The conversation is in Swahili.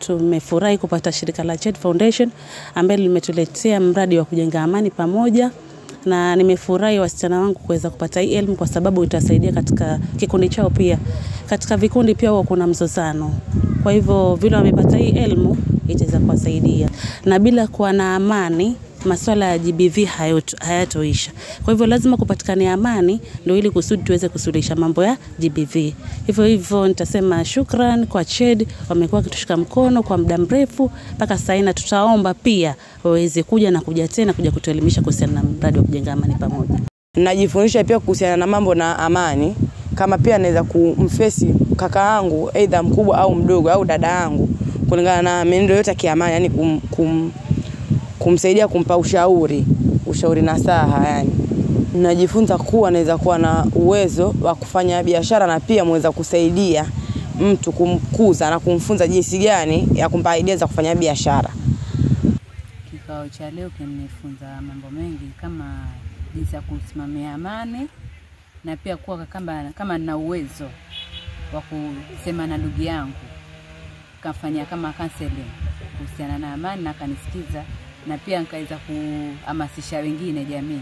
Tumefurahi kupata shirika la Ched Foundation ambalo limetuletea mradi wa kujenga amani pamoja, na nimefurahi wasichana wangu kuweza kupata hii elimu kwa sababu itasaidia katika kikundi chao pia. Katika vikundi pia huwa kuna mzozano. Kwa hivyo vile wamepata hii elimu itaweza kuwasaidia. Na bila kuwa na amani, masuala ya GBV hayatoisha. Kwa hivyo lazima kupatikane amani ndio ili kusudi tuweze kusuluhisha mambo ya GBV. Hivyo nitasema shukran kwa Ched, wamekuwa kitushika mkono kwa muda mrefu mpaka sasa, na tutaomba pia waweze kuja na kuja tena kuja kutuelimisha kuhusiana na mradi wa kujenga amani pamoja. Najifundisha pia kuhusiana na mambo na amani, kama pia naweza kumfesi kaka yangu aidha mkubwa au mdogo au dada yangu kulingana na mienendo yote ya kiamani, yani kumsaidia, kumpa ushauri nasaha yani. Najifunza kuwa naweza kuwa na uwezo wa kufanya biashara na pia mweza kusaidia mtu kumkuza na kumfunza jinsi gani ya kumpa idea za kufanya biashara. Kikao cha leo kimenifunza mambo mengi kama jinsi ya kusimamia amani na pia kuwa kama nina uwezo wa kusema na ndugu yangu kafanya kama counseling kuhusiana na amani na kanisikiza, na pia nikaweza kuhamasisha wengine jamii.